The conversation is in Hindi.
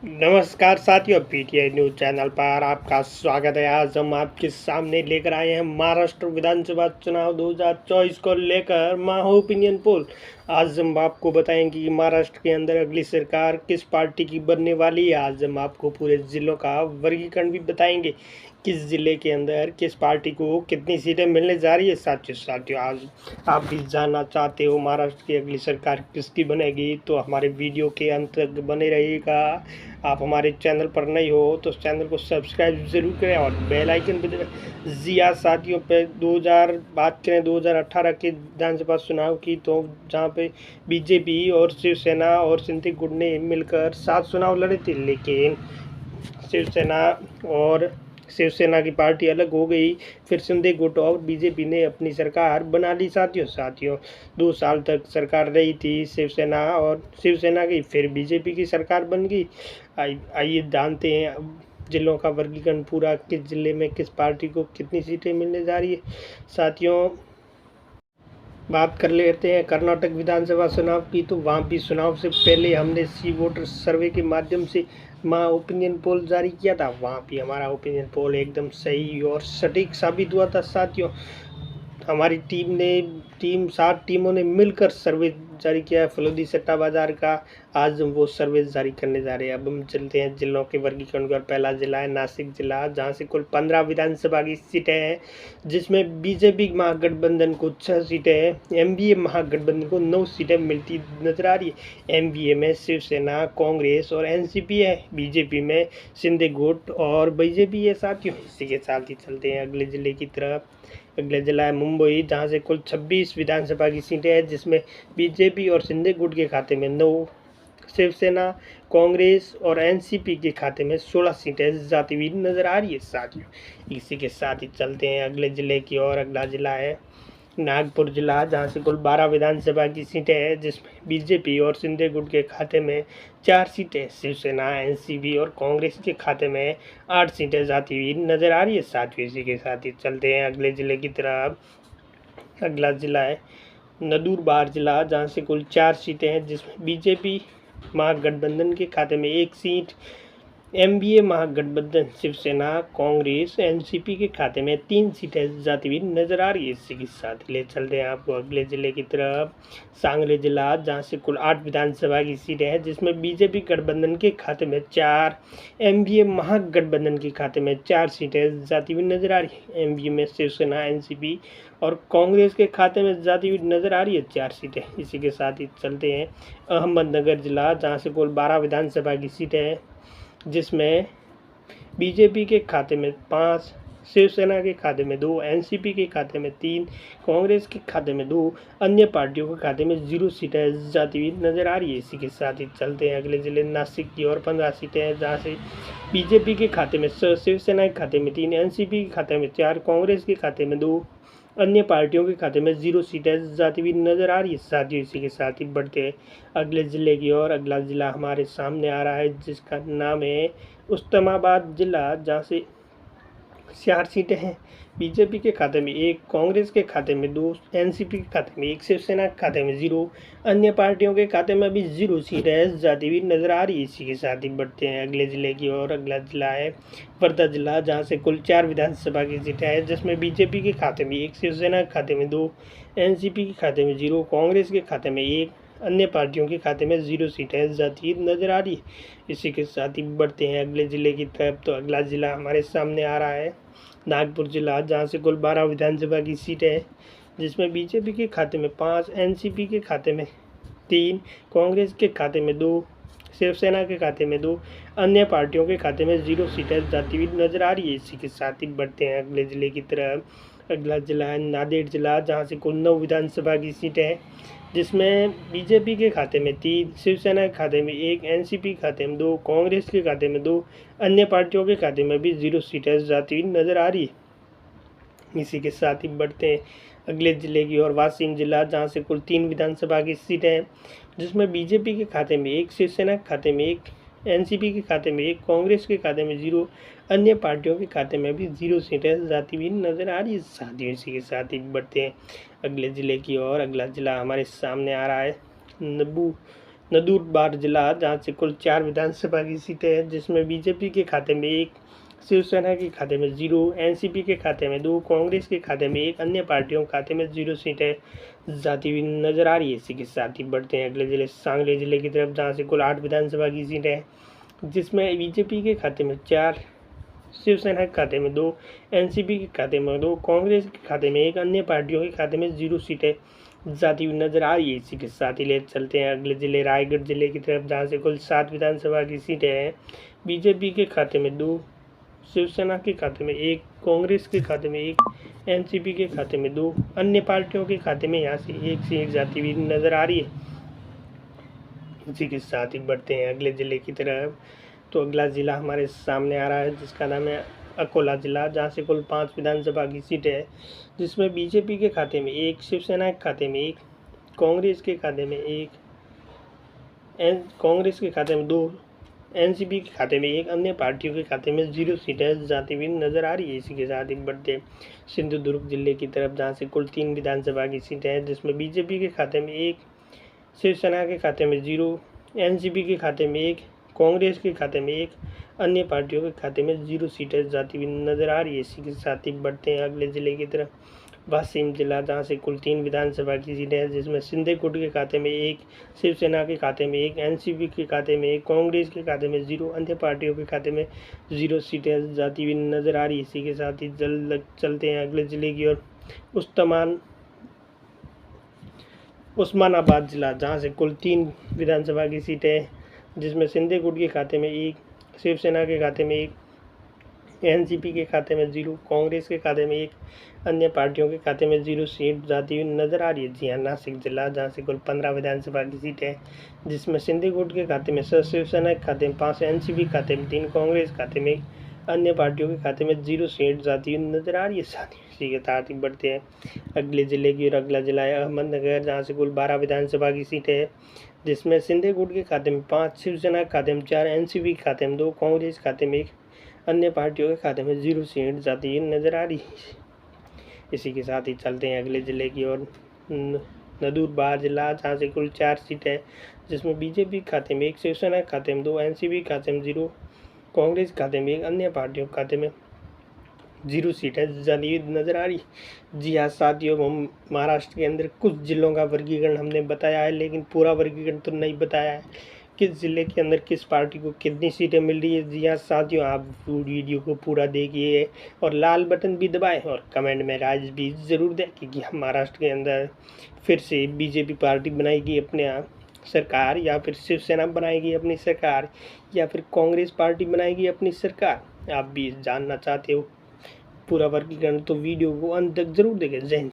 नमस्कार साथियों, पीटीआई न्यूज चैनल पर आपका स्वागत है। आज हम आपके सामने लेकर आए हैं महाराष्ट्र विधानसभा चुनाव 2024 को लेकर महा ओपिनियन पोल। आज हम आपको बताएंगे कि महाराष्ट्र के अंदर अगली सरकार किस पार्टी की बनने वाली है। आज हम आपको पूरे जिलों का वर्गीकरण भी बताएंगे, किस जिले के अंदर किस पार्टी को कितनी सीटें मिलने जा रही है। साथियों आज आप भी जानना चाहते हो महाराष्ट्र की अगली सरकार किसकी बनेगी, तो हमारे वीडियो के अंत तक बने रहिएगा। आप हमारे चैनल पर नए हो तो चैनल को सब्सक्राइब जरूर करें और बेल आइकन पर दबाएं। जी हाँ साथियों, पे 2000 बात करें 2018 के विधानसभा चुनाव की, तो जहाँ पे बीजेपी और शिवसेना और सिंधी गुट ने मिलकर 7 चुनाव लड़े थे, लेकिन शिवसेना की पार्टी अलग हो गई। फिर शिंदे गुट और बीजेपी ने अपनी सरकार बना ली। साथियों 2 साल तक सरकार रही थी शिवसेना की, फिर बीजेपी की सरकार बन गई। आइए जानते हैं जिलों का वर्गीकरण पूरा, किस जिले में किस पार्टी को कितनी सीटें मिलने जा रही है। साथियों बात कर लेते हैं कर्नाटक विधानसभा चुनाव की, तो वहाँ भी चुनाव से पहले हमने सी वोटर सर्वे के माध्यम से माँ ओपिनियन पोल जारी किया था। वहाँ भी हमारा ओपिनियन पोल एकदम सही और सटीक साबित हुआ था। साथियों हमारी टीम 7 टीमों ने मिलकर सर्वे जारी किया है फलोदी सट्टा बाजार का। आज हम वो सर्वे जारी करने जा रहे हैं। अब हम चलते हैं जिलों के वर्गीकरण पर। पहला जिला है नासिक जिला, जहां से कुल 15 विधानसभा की सीटें हैं, जिसमें बीजेपी महागठबंधन को 6 सीटें हैं, एमवीए महागठबंधन को 9 सीटें मिलती नजर आ रही है। एमवीए में शिवसेना, कांग्रेस और एनसीपी है, बीजेपी में शिंदे गुट और बीजेपी है। साथियों इसी के साथ ही चलते हैं अगले जिले की तरफ। अगला जिला है मुंबई, जहां से कुल 26 विधानसभा की सीटें हैं, जिसमें बीजेपी और शिंदे गुट के खाते में 9, शिवसेना, कांग्रेस और एनसीपी के खाते में 16 सीटें जाती हुई नजर आ रही है। साथियों इसी के साथ ही चलते हैं अगले जिले की और। अगला जिला है नागपुर जिला, जहां से कुल 12 विधानसभा की सीटें हैं, जिसमें बीजेपी और शिंदे गुट के खाते में 4 सीटें, शिवसेना, एनसीपी और कांग्रेस के खाते में 8 सीटें जाती हुई नजर आ रही है। साथियों इसी के साथ ही चलते हैं अगले जिले की तरफ। अगला जिला है नंदुरबार जिला, जहां से कुल 4 सीटें हैं, जिसमें बीजेपी महागठबंधन के खाते में 1 सीट, एमवीए महागठबंधन शिवसेना, कांग्रेस, एनसीपी के खाते में 3 सीटें जाती हुई नजर आ रही है। इसी के साथ ले चलते हैं आपको अगले जिले की तरफ। सांगली जिला, जहां से कुल 8 विधानसभा की सीटें हैं, जिसमें बीजेपी गठबंधन के खाते में 4, एमवीए महागठबंधन के खाते में 4 सीटें जाती हुई नजर आ रही है। एमवीए में शिवसेना, एनसीपी और कांग्रेस के खाते में जाती हुई नजर आ रही है 4 सीटें। इसी के साथ ही चलते हैं अहमदनगर जिला, जहां से कुल 12 विधानसभा की सीटें हैं, जिसमें बीजेपी के खाते में 5, शिवसेना के खाते में 2, एनसीपी के खाते में 3, कांग्रेस के खाते में 2, अन्य पार्टियों के खाते में 0 सीटें जाती हुई नजर आ रही है। इसी के साथ ही चलते हैं अगले जिले नासिक की और। 15 सीटें हैं, जहाँ से बीजेपी के खाते में 6, शिवसेना के खाते में 3, एनसीपी के खाते में 4, कांग्रेस के खाते में 2, अन्य पार्टियों के खाते में 0 सीटें जाती हुई नजर आ रही है। साथियों इसी के साथ ही बढ़ते हैं अगले जिले की और। अगला जिला हमारे सामने आ रहा है, जिसका नाम है उस्मानाबाद जिला, जहाँ से 4 सीटें हैं, बीजेपी के खाते में 1, कांग्रेस के खाते में 2, एनसीपी के खाते में 1, शिवसेना के खाते में 0, अन्य पार्टियों के खाते में भी 0 सीटें जाती हुई नजर आ रही है। इसी के साथ ही बढ़ते हैं अगले जिले की और। अगला जिला है वर्धा जिला, जहां से कुल 4 विधानसभा की सीटें हैं, जिसमें बीजेपी के खाते में 1, शिवसेना के खाते में 2, एनसीपी के खाते में 0, कांग्रेस के खाते में 1, अन्य पार्टियों के खाते में 0 सीटें जाती हुई नजर आ रही है। इसी के साथ ही बढ़ते हैं अगले जिले की तरफ। तो अगला जिला हमारे सामने आ रहा है नागपुर जिला, जहां से कुल 12 विधानसभा की सीटें हैं, जिसमें बीजेपी के खाते में 5, एनसीपी के खाते में 3, कांग्रेस के खाते में 2, शिवसेना के खाते में 2, अन्य पार्टियों के खाते में 0 सीटें जाती हुई नजर आ रही है। इसी के साथ ही बढ़ते हैं अगले जिले की तरफ। अगला जिला है नांदेड़ जिला, जहाँ से कुल 9 विधानसभा की सीटें हैं, जिसमें बीजेपी के खाते में 3, शिवसेना के खाते में 1, एनसीपी के खाते में 2, कांग्रेस के खाते में 2, अन्य पार्टियों के खाते में भी 0 सीटें जाती हुई नजर आ रही है। इसी के साथ ही बढ़ते हैं अगले जिले की और। वाशिम जिला, जहां से कुल 3 विधानसभा की सीटें हैं, जिसमें बीजेपी के खाते में 1, शिवसेना के खाते में 1, एनसीपी के खाते में 1, कांग्रेस के खाते में 0, अन्य पार्टियों के खाते में भी 0 सीटें जाती हुई नजर आ रही है। साथियों इसी के साथ ही बढ़ते हैं अगले जिले की और। अगला जिला हमारे सामने आ रहा है नंदुरबार जिला, जहाँ से कुल 4 विधानसभा की सीटें हैं, जिसमें बीजेपी के खाते में 1, शिवसेना के खाते में 0, एनसीपी के खाते में 2, कांग्रेस के खाते में 1, अन्य पार्टियों के खाते में 0 सीटें जाती हुई नजर आ रही है। इसी के साथ ही बढ़ते हैं अगले जिले सांगली जिले की तरफ, जहाँ से कुल 8 विधानसभा की सीटें हैं, जिसमें बीजेपी के खाते में 4, शिवसेना के खाते में 2, एनसीपी के खाते में 2, कांग्रेस के खाते में 1, अन्य पार्टियों के खाते में 0 सीटें जाती हुई नजर आ रही है। इसी के साथ ही ले चलते हैं अगले जिले रायगढ़ जिले की तरफ, जहाँ से कुल 7 विधानसभा की सीटें हैं, बीजेपी के खाते में 2, शिवसेना के खाते में 1, कांग्रेस के खाते में 1, एनसीपी के खाते में 2, अन्य पार्टियों के खाते में यहाँ से 1 सीट जाती हुई नजर आ रही है। इसी के साथ ही बढ़ते हैं अगले जिले की तरफ। तो अगला ज़िला हमारे सामने आ रहा है, जिसका नाम है अकोला ज़िला, जहाँ से कुल 5 विधानसभा की सीटें हैं, जिसमें बीजेपी के खाते में 1, शिवसेना के खाते में 1, कांग्रेस के खाते में 1, कांग्रेस के खाते में 2, एनसीपी के खाते में 1, अन्य पार्टियों के खाते में 0 सीटें जाती हुई नजर आ रही है। इसी के साथ ही बढ़ते सिंधुदुर्ग जिले की तरफ, जहाँ से कुल 3 विधानसभा की सीटें हैं, जिसमें बीजेपी के खाते में 1, शिवसेना के खाते में 0, एनसीपी के खाते में 1, कांग्रेस के खाते में 1, अन्य पार्टियों के खाते में 0 सीटें जाती हुई नजर आ रही है। इसी के साथ ही बढ़ते हैं अगले जिले की तरफ, वाशिम जिला, जहाँ से कुल 3 विधानसभा की सीटें हैं, जिसमें सिंधेगुट के खाते में 1, शिवसेना के खाते में 1, एनसीपी के खाते में 1, कांग्रेस के खाते में 0, अन्य पार्टियों के खाते में 0 सीटें जाती हुई नजर आ रही है। इसी के साथ ही चलते हैं अगले जिले की ओर, उस्मानाबाद जिला, जहाँ से कुल 3 विधानसभा की सीटें हैं, जिसमें सिंधेगुट के खाते में 1, शिवसेना के खाते में 1, एनसीपी के खाते में 0, कांग्रेस के खाते में 1, अन्य पार्टियों के खाते में 0 सीट जाती हुई नजर आ रही है। जी हाँ, नासिक जिला, जहाँ से कुल 15 विधानसभा की सीटें हैं, जिसमें सिंधेगुट के खाते में 7, शिवसेना के खाते में 5, एनसीपी के खाते में 3, कांग्रेस के खाते में 1, अन्य पार्टियों के खाते में 0 सीट जाती हुई नजर आ रही है। साथ ही इसी के साथ ही बढ़ते हैं अगले जिले की और अगला जिला है अहमदनगर, जहाँ से कुल 12 विधानसभा की सीटें हैं, जिसमें सिंधेगुट के खाते में 5, शिवसेना के खाते में 4, एनसीपी के खाते में 2, कांग्रेस के खाते में 1, अन्य पार्टियों के खाते में 0 सीट जाती हुई नजर आ रही है। इसी के साथ ही चलते हैं अगले जिले की ओर, नंदुरबार जिला, जहाँ से कुल 4 सीटें हैं, जिसमें बीजेपी के खाते में 1, शिवसेना के खाते में 2, एनसीपी के खाते में 0, कांग्रेस के खाते में 1, अन्य पार्टियों के खाते में 0 सीटें जाती हुई नजर आ रही। जी हाँ साथियों, हम महाराष्ट्र के अंदर कुछ जिलों का वर्गीकरण हमने बताया है, लेकिन पूरा वर्गीकरण तो नहीं बताया है, किस ज़िले के अंदर किस पार्टी को कितनी सीटें मिल रही है। जी हाँ साथियों, आप वीडियो को पूरा देखिए और लाल बटन भी दबाएं और कमेंट में राय भी ज़रूर दें कि हम महाराष्ट्र के अंदर फिर से बीजेपी पार्टी बनाएगी अपने आप सरकार, या फिर शिवसेना बनाएगी अपनी सरकार, या फिर कांग्रेस पार्टी बनाएगी अपनी सरकार। आप भी जानना चाहते हो पूरा वर्गीकरण, तो वीडियो को अंत तक जरूर देखें। जय हिंद।